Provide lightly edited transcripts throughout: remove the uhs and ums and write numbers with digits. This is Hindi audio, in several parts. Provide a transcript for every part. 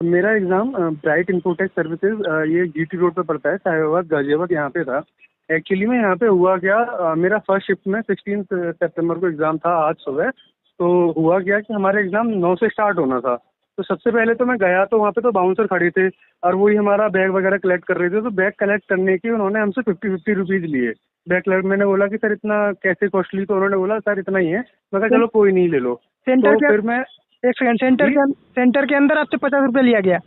मेरा एग्ज़ाम ब्राइट इन्फोटेक सर्विसेज ये जीटी रोड पे पड़ता है, साहिबाबाद गाजियाबाद यहाँ पे था। एक्चुअली में यहाँ पे हुआ क्या, मेरा फर्स्ट शिफ्ट में 16 सितंबर को एग्ज़ाम था आज सुबह। तो हुआ क्या कि हमारा एग्ज़ाम 9 से स्टार्ट होना था। तो सबसे पहले तो मैं गया तो वहाँ पे तो बाउंसर खड़े थे और वही हमारा बैग वगैरह कलेक्ट कर रहे थे। तो बैग कलेक्ट करने के उन्होंने हमसे 50-50 रुपीज़ लिए। बैग कलेक्ट मैंने बोला कि सर इतना कैसे कॉस्टली, तो उन्होंने बोला सर इतना ही है। मैं कहा चलो कोई नहीं ले लो। सेंटर तो के फिर मैं एक सेकंड, सेंटर के अंदर आपसे 50 रुपये लिया गया?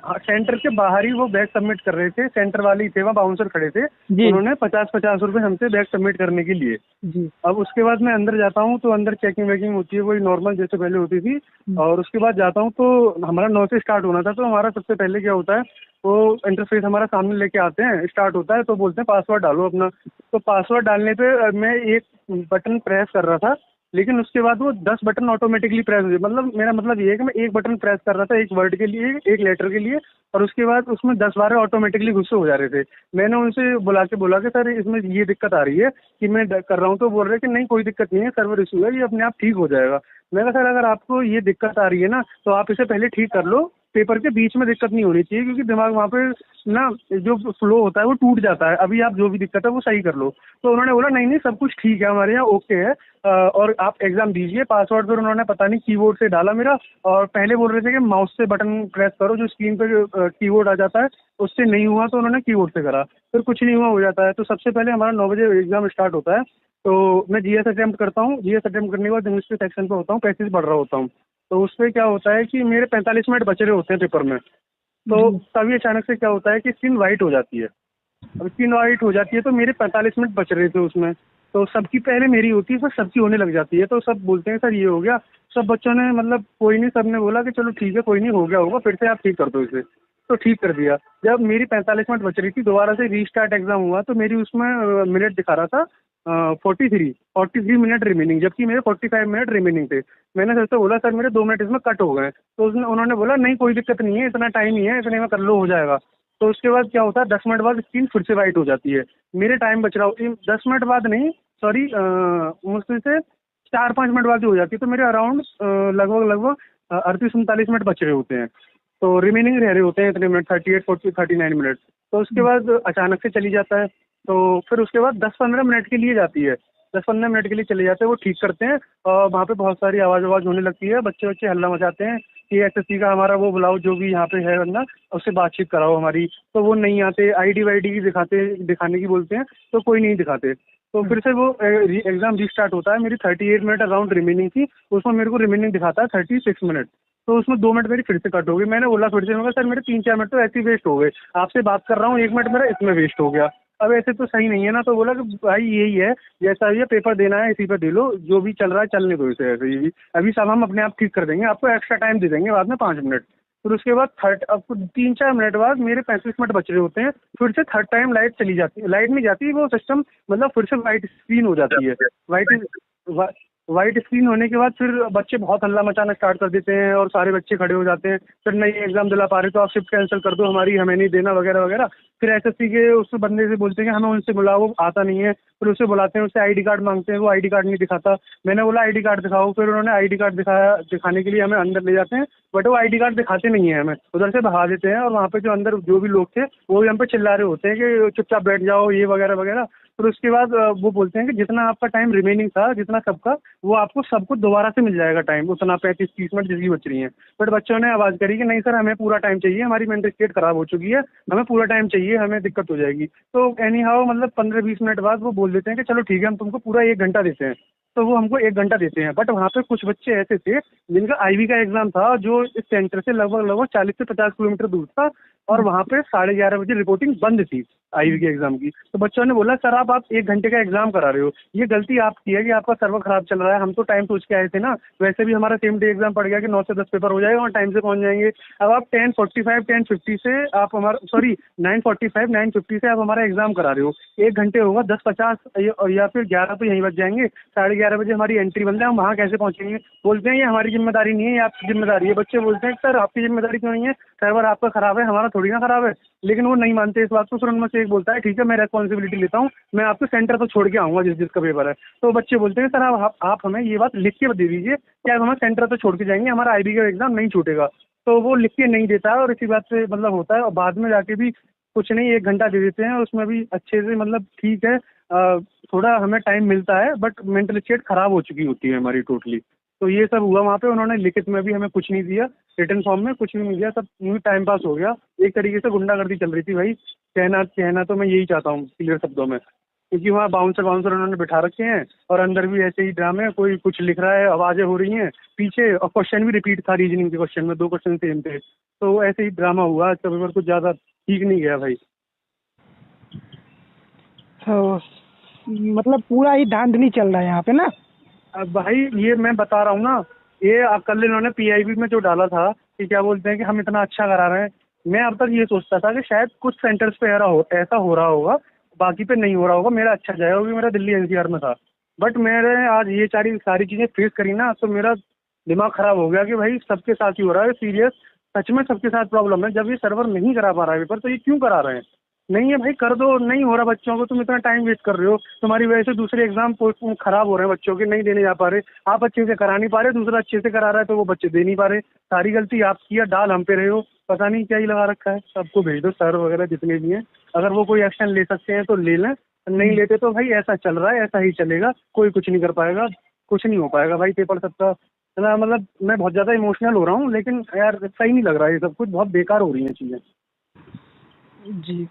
हाँ, सेंटर के बाहर ही वो बैग सबमिट कर रहे थे, सेंटर वाले ही थे, वहाँ बाउंसर खड़े थे। जी उन्होंने 50-50 रुपए हमसे बैग सबमिट करने के लिए। जी। अब उसके बाद मैं अंदर जाता हूँ तो अंदर चेकिंग वेकिंग होती है, वही नॉर्मल जैसे पहले होती थी। और उसके बाद जाता हूँ तो हमारा 9 से स्टार्ट होना था। तो हमारा सबसे पहले क्या होता है, वो इंटरफेस हमारा सामने लेके आते हैं, स्टार्ट होता है तो बोलते हैं पासवर्ड डालो अपना। तो पासवर्ड डालने पे मैं एक बटन प्रेस कर रहा था, लेकिन उसके बाद वो 10 बटन ऑटोमेटिकली प्रेस हो गए। मतलब मेरा मतलब ये है कि मैं एक बटन प्रेस कर रहा था एक वर्ड के लिए, एक लेटर के लिए, और उसके बाद उसमें 10-12 ऑटोमेटिकली गुस्से हो जा रहे थे। मैंने उनसे बुला के बोला कि सर इसमें ये दिक्कत आ रही है कि मैं कर रहा हूँ। तो बोल रहे कि नहीं कोई दिक्कत नहीं है, सर्वर इशू है, ये अपने आप ठीक हो जाएगा। मैंने कहा सर अगर आपको ये दिक्कत आ रही है ना तो आप इसे पहले ठीक कर लो, पेपर के बीच में दिक्कत नहीं होनी चाहिए, क्योंकि दिमाग वहाँ पे ना जो फ्लो होता है वो टूट जाता है। अभी आप जो भी दिक्कत है वो सही कर लो। तो उन्होंने बोला नहीं नहीं सब कुछ ठीक है हमारे यहाँ, ओके है, और आप एग्जाम दीजिए। पासवर्ड फिर उन्होंने पता नहीं कीबोर्ड से डाला मेरा, और पहले बोल रहे थे कि माउस से बटन प्रेस करो, जो स्क्रीन पे कीबोर्ड आ जाता है, उससे नहीं हुआ तो उन्होंने कीबोर्ड से करा, फिर कुछ नहीं हुआ हो जाता है। तो सबसे पहले हमारा 9 बजे एग्जाम स्टार्ट होता है। तो मैं जीएस अटेम्प्ट करता हूँ, जीएस अटेम्प्ट करने के बाद इंग्लिश के सेक्शन पे होता हूँ, पैसेज पढ़ रहा होता हूँ। तो उस पर क्या होता है कि मेरे 45 मिनट बचे रहे होते हैं पेपर में। तो तभी अचानक से क्या होता है कि स्क्रीन वाइट हो जाती है। अब स्क्रीन वाइट हो जाती है तो मेरे 45 मिनट बच रहे थे उसमें। तो सबकी पहले मेरी होती है, फिर सबकी होने लग जाती है। तो सब बोलते हैं सर ये हो गया। सब बच्चों ने मतलब कोई नहीं, सब ने बोला कि चलो ठीक है कोई नहीं, हो गया होगा, फिर से आप ठीक कर दो इसे। तो ठीक कर दिया। जब मेरी 45 मिनट बच रही थी, दोबारा से रीस्टार्ट एग्जाम हुआ तो मेरी उसमें मिनट दिखा रहा था 43 मिनट रिमेनिंग, जबकि मेरे 45 मिनट रिमेनिंग थे। मैंने सर से बोला सर मेरे 2 मिनट इसमें कट हो गए। तो उन्होंने बोला नहीं कोई दिक्कत नहीं है, इतना टाइम ही है, इतने में कर लो, हो जाएगा। तो उसके बाद क्या होता है, 10 मिनट बाद स्क्रीन फिर से वाइट हो जाती है। मेरे टाइम बच रहा हो 10 मिनट बाद नहीं, सॉरी, मुश्किल से 4-5 मिनट बाद ही हो जाती है। तो मेरे अराउंड लगभग 38-39 मिनट बच रहे होते हैं। तो रिमेनिंग रह रहे होते हैं इतने मिनट, 38, 40, 39 मिनट। तो उसके बाद अचानक से चली जाता है। तो फिर उसके बाद 10-15 मिनट के लिए जाती है, 10-15 मिनट के लिए चले जाते हैं, वो ठीक करते हैं। और वहाँ पे बहुत सारी आवाज़ होने लगती है, बच्चे बच्चे हल्ला मचाते हैं कि एसएससी का हमारा वो बुलाओ, जो भी यहाँ पे है बंदा, उससे बातचीत कराओ हमारी। तो वो नहीं आते, आईडी वाईडी की दिखाने की बोलते हैं, तो कोई नहीं दिखाते। तो फिर से वो एग्जाम रीस्टार्ट होता है। मेरी 38 मिनट अराउंड रिमेनिंग थी, उसमें मेरे को रिमेनिंग दिखाता है 36 मिनट। तो उसमें 2 मिनट मेरी फिर से कट हो गई। मैंने बोला फिर से, मैं कहा सर मेरे 3-4 मिनट तो ऐसे ही वेस्ट हो गए, आपसे बात कर रहा हूँ 1 मिनट मेरा इसमें वेस्ट हो गया। अब ऐसे तो सही नहीं है ना। तो बोला कि भाई यही है, जैसा भी है पेपर देना है इसी पे दे लो, जो भी चल रहा है चलने दो इसे, ऐसे ही अभी सब हम अपने आप ठीक कर देंगे, आपको एक्स्ट्रा टाइम दे देंगे बाद में 5 मिनट। फिर उसके बाद अब 3-4 मिनट बाद मेरे 35 मिनट बच रहे होते हैं, फिर से थर्ड टाइम लाइट चली जाती है, लाइट नहीं जाती, वो सिस्टम मतलब फिर से वाइट स्क्रीन हो जाती है। वाइट स्क्रीन होने के बाद फिर बच्चे बहुत हल्ला मचाना स्टार्ट कर देते हैं और सारे बच्चे खड़े हो जाते हैं, फिर नहीं एग्जाम दिला पा रहे तो आप शिफ्ट कैंसिल कर दो हमारी, हमें नहीं देना वगैरह वगैरह। फिर एसएससी के उस बंदे से बोलते हैं कि हमें उनसे बुलाओ, वो आता नहीं है। फिर उसे बुलाते हैं, उससे आईडी कार्ड मांगते हैं, वो आईडी कार्ड नहीं दिखाता। मैंने बोला आईडी कार्ड दिखाओ, फिर उन्होंने आईडी कार्ड दिखाया, दिखाने के लिए हमें अंदर ले जाते हैं, बट वो आईडी कार्ड दिखाते नहीं है, हमें उधर से भगा देते हैं। और वहाँ पे जो अंदर जो भी लोग थे वो भी हम पे चिल्ला रहे होते हैं कि चुपचाप बैठ जाओ, ये वगैरह वगैरह। फिर उसके बाद वो बोलते हैं कि जितना आपका टाइम रिमेनिंग था, जितना सबका, वो आपको सबको दोबारा से मिल जाएगा टाइम, उतना 35-30 मिनट जिसकी बच रही है। बट बच्चों ने आवाज़ करी कि नहीं सर हमें पूरा टाइम चाहिए, हमारी मेंटल स्टेट खराब हो चुकी है, हमें पूरा टाइम चाहिए, हमें दिक्कत हो जाएगी। तो एनी हाउ मतलब 15-20 मिनट बाद वो बोल देते हैं कि चलो ठीक है हम तुमको पूरा 1 घंटा देते हैं। तो वो हमको 1 घंटा देते हैं। बट वहाँ पे कुछ बच्चे ऐसे थे जिनका आईवी का एग्जाम था, जो इस सेंटर से लगभग 40 से 50 किलोमीटर दूर था, और वहाँ पे 11:30 बजे रिपोर्टिंग बंद थी आईवी के एग्जाम की। तो बच्चों ने बोला सर आप 1 घंटे का एग्जाम करा रहे हो, ये गलती आपकी है कि आपका सर्वर खराब चल रहा है, हम तो टाइम सोच के आए थे ना। वैसे भी हमारा सेम डे एग्जाम पड़ गया कि 9 से 10 पेपर हो जाएगा और टाइम से पहुंच जाएंगे। अब आप 10:45 10:50 से आप हमारा, सॉरी 9:45 9:50 से आप हमारा एग्जाम करा रहे हो, 1 घंटे होगा 10:50 या फिर 11 तो यहीं बच जाएंगे, 11:30 बजे हमारी एंट्री बंद है, हम वहाँ कैसे पहुंचेंगे। बोलते हैं ये हमारी जिम्मेदारी नहीं है, ये आपकी जिम्मेदारी है। बच्चे बोलते हैं सर आपकी जिम्मेदारी क्यों नहीं है, सर्वर आपका खराब है, हमारा थोड़ी ना खराब है। लेकिन वो नहीं मानते इस बात को। फिर उनमें से एक बोलता है ठीक है मैं रेस्पॉन्सिबिलिटी लेता हूँ, मैं आपको सेंटर पर छोड़ के आऊँगा जिसका पेपर है। तो बच्चे बोलते हैं सर आप हमें ये बात लिख के दे दीजिए कि आप हमें सेंटर पर छोड़ के जाएंगे, हमारा आईबी का एग्जाम नहीं छूटेगा। तो वो लिख के नहीं देता है और इसी बात से मतलब होता है, और बाद में जाके भी कुछ नहीं 1 घंटा दे देते हैं, उसमें भी अच्छे से मतलब ठीक है, थोड़ा हमें टाइम मिलता है, बट मेंटल स्टेट खराब हो चुकी होती है हमारी टोटली। तो ये सब हुआ वहाँ पे, उन्होंने लिखित में भी हमें कुछ नहीं दिया, रिटर्न फॉर्म में कुछ भी नहीं दिया, सब यूँ टाइम पास हो गया। एक तरीके से गुंडागर्दी चल रही थी भाई, कहना कहना तो मैं यही चाहता हूँ क्लियर शब्दों में, क्योंकि वहाँ बाउंसर बाउंसर उन्होंने बिठा रखे हैं और अंदर भी ऐसे ही ड्रामे, कोई कुछ लिख रहा है, आवाजें हो रही हैं पीछे, और क्वेश्चन भी रिपीट था, रीजनिंग के क्वेश्चन में 2 क्वेश्चन सेम थे। तो ऐसे ही ड्रामा हुआ, आज का पेपर कुछ ज्यादा ठीक नहीं गया भाई। तो मतलब पूरा ही धांधली चल रहा है यहाँ पे ना। अब भाई ये मैं बता रहा हूँ ना, ये कल इन्होंने पीआईबी में जो डाला था कि क्या बोलते हैं कि हम इतना अच्छा करा रहे हैं, मैं अब तक ये सोचता था कि शायद कुछ सेंटर्स पे ऐसा हो रहा होगा, बाकी पे नहीं हो रहा होगा, मेरा अच्छा जाएगा, क्योंकि मेरा दिल्ली एनसीआर में था। बट मैंने आज ये सारी चीजें फेस करी ना, तो मेरा दिमाग खराब हो गया कि भाई सबके साथ ही हो रहा है सीरियस, सच में सबके साथ प्रॉब्लम है। जब ये सर्वर नहीं करा पा रहा है पेपर, तो ये क्यों करा रहे हैं? नहीं है भाई, कर दो, नहीं हो रहा बच्चों को, तुम इतना टाइम वेस्ट कर रहे हो, तुम्हारी वजह से दूसरे एग्जाम खराब हो रहे हैं बच्चों के, नहीं देने जा पा रहे, आप अच्छे से करा नहीं पा रहे, दूसरा अच्छे से करा रहा है तो वो बच्चे दे नहीं पा रहे, सारी गलती आपकी है, डाल हम पे रहे हो, पता नहीं क्या ही लगा रखा है। सबको भेज दो, सर वगैरह जितने भी हैं, अगर वो कोई एक्शन ले सकते हैं तो ले लें, नहीं लेते तो भाई ऐसा चल रहा है, ऐसा ही चलेगा, कोई कुछ नहीं कर पाएगा, कुछ नहीं हो पाएगा भाई। पेपर सबका ना, मतलब मैं बहुत ज़्यादा इमोशनल हो रहा हूँ, लेकिन यार सही नहीं लग रहा है, ये सब कुछ बहुत बेकार हो रही हैं चीज़ें। जी,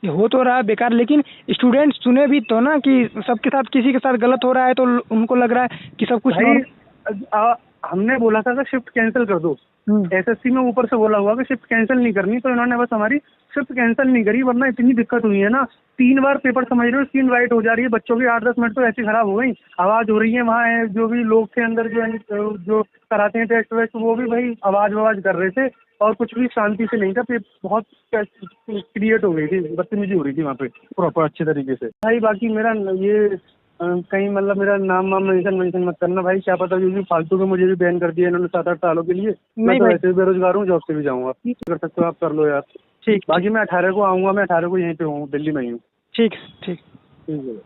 ये हो तो रहा है बेकार, लेकिन स्टूडेंट्स सुने भी तो ना कि सबके साथ किसी के साथ गलत हो रहा है, तो उनको लग रहा है कि सब कुछ भाई हमने बोला था कि शिफ्ट कैंसिल कर दो, एसएससी में ऊपर से बोला हुआ कि शिफ्ट कैंसिल नहीं करनी, तो इन्होंने बस हमारी शिफ्ट कैंसिल नहीं करी, वरना इतनी दिक्कत हुई है ना, 3 बार पेपर समझ रहे हो, स्क्रीन राइट हो जा रही है, बच्चों की 8-10 मिनट तो ऐसी खराब हो गई, आवाज हो रही है, वहाँ जो भी लोग थे अंदर जो कराते हैं टेस्ट वेस्ट, वो भी भाई आवाज कर रहे थे, और कुछ भी शांति से नहीं था, बहुत क्रिएट हो गई थी, बदतमीजी हो रही थी वहाँ पे प्रॉपर अच्छे तरीके से भाई। बाकी मेरा ये कहीं मतलब मेरा नाम वाम मेंशन मत करना भाई, क्या पता क्योंकि फालतू के मुझे भी बैन कर दिया इन्होंने 7-8 सालों के लिए। मैं तो वैसे भी बेरोजगार हूँ, जॉब से भी जाऊँगा, कर सकते हो आप, कर लो यार। ठीक, बाकी मैं 18 को आऊँगा, मैं 18 को यहीं पे हूँ, दिल्ली में ही हूँ। ठीक ठीक। ठीक है।